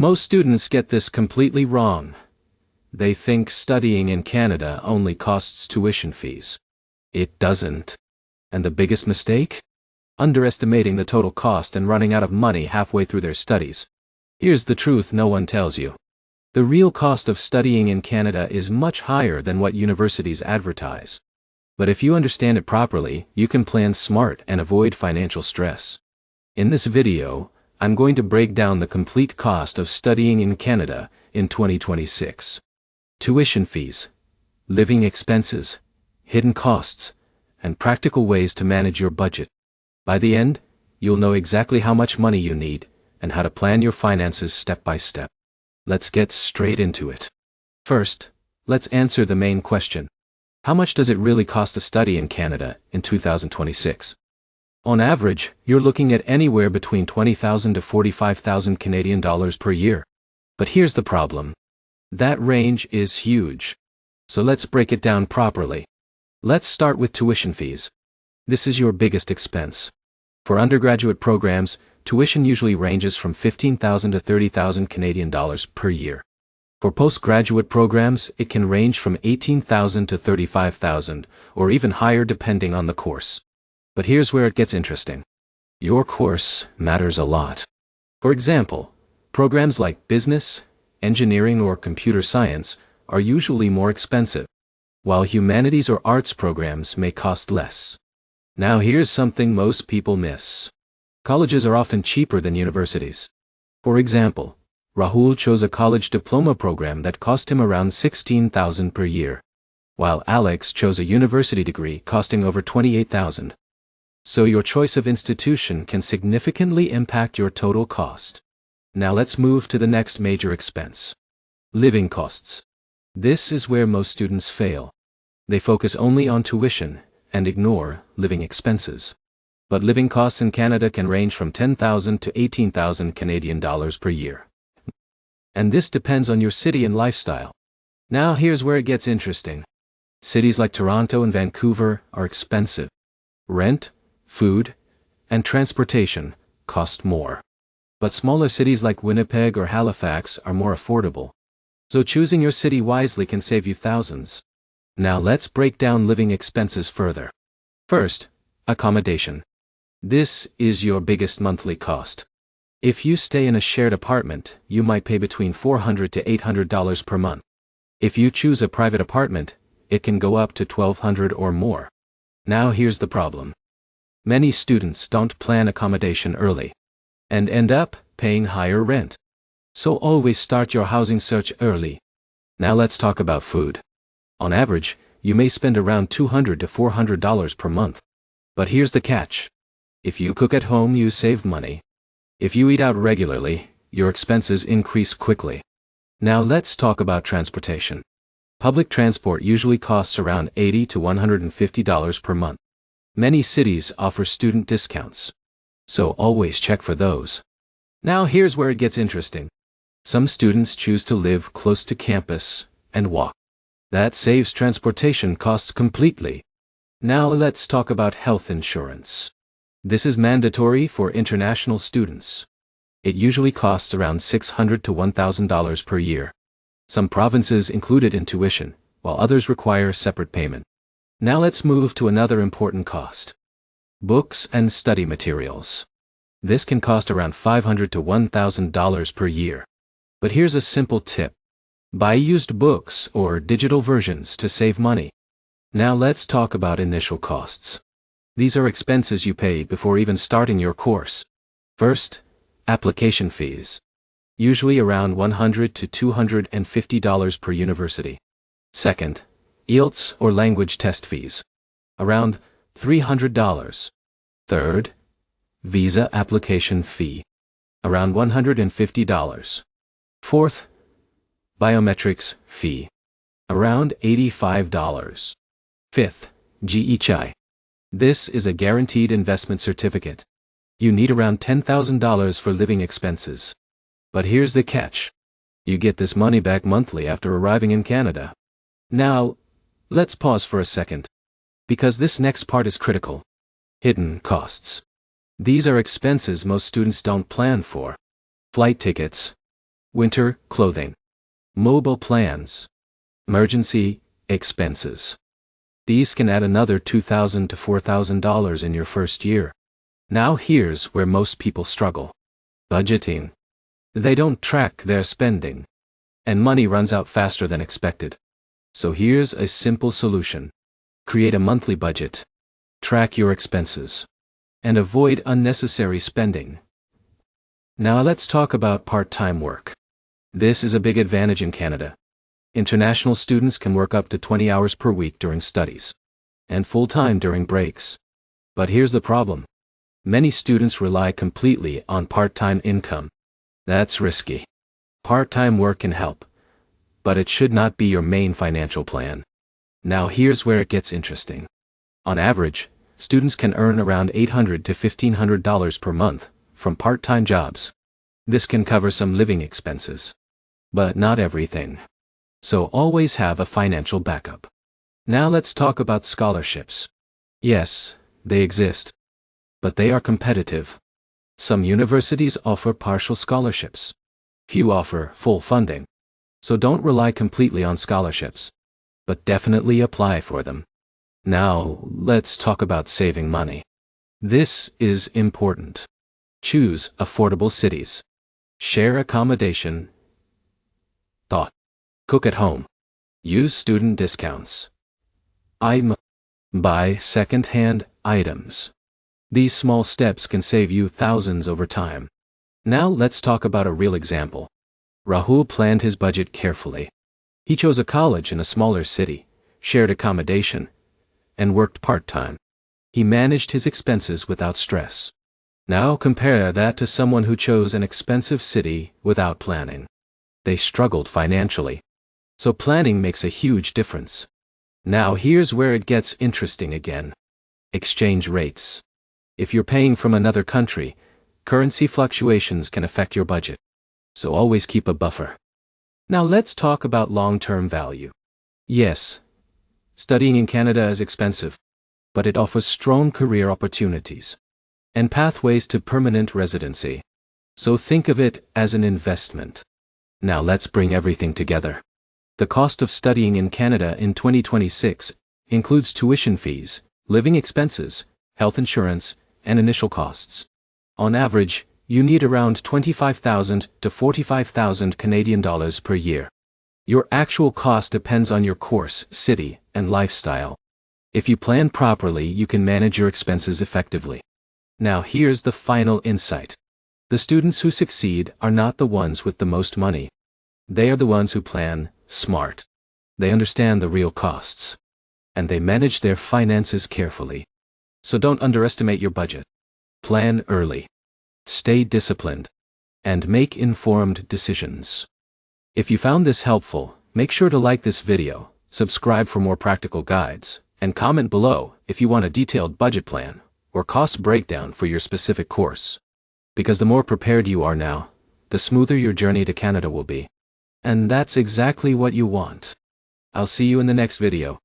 Most students get this completely wrong. They think studying in Canada only costs tuition fees. It doesn't. And the biggest mistake? Underestimating the total cost and running out of money halfway through their studies. Here's the truth no one tells you. The real cost of studying in Canada is much higher than what universities advertise. But if you understand it properly, you can plan smart and avoid financial stress. In this video, I'm going to break down the complete cost of studying in Canada in 2026. Tuition fees, living expenses, hidden costs, and practical ways to manage your budget. By the end, you'll know exactly how much money you need and how to plan your finances step by step. Let's get straight into it. First, let's answer the main question. How much does it really cost to study in Canada in 2026? On average, you're looking at anywhere between 20,000 to 45,000 Canadian dollars per year. But here's the problem. That range is huge. So let's break it down properly. Let's start with tuition fees. This is your biggest expense. For undergraduate programs, tuition usually ranges from 15,000 to 30,000 Canadian dollars per year. For postgraduate programs, it can range from 18,000 to 35,000, or even higher depending on the course. But here's where it gets interesting. Your course matters a lot. For example, programs like business, engineering, or computer science are usually more expensive, while humanities or arts programs may cost less. Now here's something most people miss. Colleges are often cheaper than universities. For example, Rahul chose a college diploma program that cost him around 16,000 per year, while Alex chose a university degree costing over 28,000. So your choice of institution can significantly impact your total cost. Now let's move to the next major expense. Living costs. This is where most students fail. They focus only on tuition and ignore living expenses. But living costs in Canada can range from 10,000 to 18,000 Canadian dollars per year. And this depends on your city and lifestyle. Now here's where it gets interesting. Cities like Toronto and Vancouver are expensive. Rent, food, and transportation cost more. But smaller cities like Winnipeg or Halifax are more affordable. So choosing your city wisely can save you thousands. Now let's break down living expenses further. First, accommodation. This is your biggest monthly cost. If you stay in a shared apartment, you might pay between $400 to $800 per month. If you choose a private apartment, it can go up to $1,200 or more. Now here's the problem. Many students don't plan accommodation early and end up paying higher rent. So always start your housing search early. Now let's talk about food. On average, you may spend around $200 to $400 per month. But here's the catch. If you cook at home, you save money. If you eat out regularly, your expenses increase quickly. Now let's talk about transportation. Public transport usually costs around $80 to $150 per month. Many cities offer student discounts, so always check for those. Now here's where it gets interesting. Some students choose to live close to campus and walk. That saves transportation costs completely. Now let's talk about health insurance. This is mandatory for international students. It usually costs around $600 to $1,000 per year. Some provinces include it in tuition, while others require separate payment. Now let's move to another important cost. Books and study materials. This can cost around $500 to $1,000 per year. But here's a simple tip. Buy used books or digital versions to save money. Now let's talk about initial costs. These are expenses you pay before even starting your course. First, application fees. Usually around $100 to $250 per university. Second, IELTS or language test fees. Around $300. Third, visa application fee. Around $150. Fourth, biometrics fee. Around $85. Fifth, GHI. This is a guaranteed investment certificate. You need around $10,000 for living expenses. But here's the catch. You get this money back monthly after arriving in Canada. Now, let's pause for a second. Because this next part is critical. Hidden costs. These are expenses most students don't plan for. Flight tickets, winter clothing, mobile plans, emergency expenses. These can add another $2,000 to $4,000 in your first year. Now here's where most people struggle. Budgeting. They don't track their spending, and money runs out faster than expected. So here's a simple solution. Create a monthly budget. Track your expenses. And avoid unnecessary spending. Now let's talk about part-time work. This is a big advantage in Canada. International students can work up to 20 hours per week during studies, and full-time during breaks. But here's the problem. Many students rely completely on part-time income. That's risky. Part-time work can help, but it should not be your main financial plan. Now here's where it gets interesting. On average, students can earn around $800 to $1,500 per month from part-time jobs. This can cover some living expenses, but not everything. So always have a financial backup. Now let's talk about scholarships. Yes, they exist, but they are competitive. Some universities offer partial scholarships. Few offer full funding. So don't rely completely on scholarships, but definitely apply for them. Now, let's talk about saving money. This is important. Choose affordable cities. Share accommodation. Cook at home. Use student discounts. Buy second-hand items. These small steps can save you thousands over time. Now let's talk about a real example. Rahul planned his budget carefully. He chose a college in a smaller city, shared accommodation, and worked part-time. He managed his expenses without stress. Now compare that to someone who chose an expensive city without planning. They struggled financially. So planning makes a huge difference. Now here's where it gets interesting again. Exchange rates. If you're paying from another country, currency fluctuations can affect your budget. So always keep a buffer. Now let's talk about long-term value. Yes, studying in Canada is expensive, but it offers strong career opportunities and pathways to permanent residency. So think of it as an investment. Now let's bring everything together. The cost of studying in Canada in 2026 includes tuition fees, living expenses, health insurance, and initial costs. On average, you need around $25,000 to $45,000 Canadian dollars per year. Your actual cost depends on your course, city, and lifestyle. If you plan properly, you can manage your expenses effectively. Now here's the final insight. The students who succeed are not the ones with the most money. They are the ones who plan smart. They understand the real costs, and they manage their finances carefully. So don't underestimate your budget. Plan early. Stay disciplined. And make informed decisions. If you found this helpful, make sure to like this video, subscribe for more practical guides, and comment below if you want a detailed budget plan or cost breakdown for your specific course. Because the more prepared you are now, the smoother your journey to Canada will be. And that's exactly what you want. I'll see you in the next video.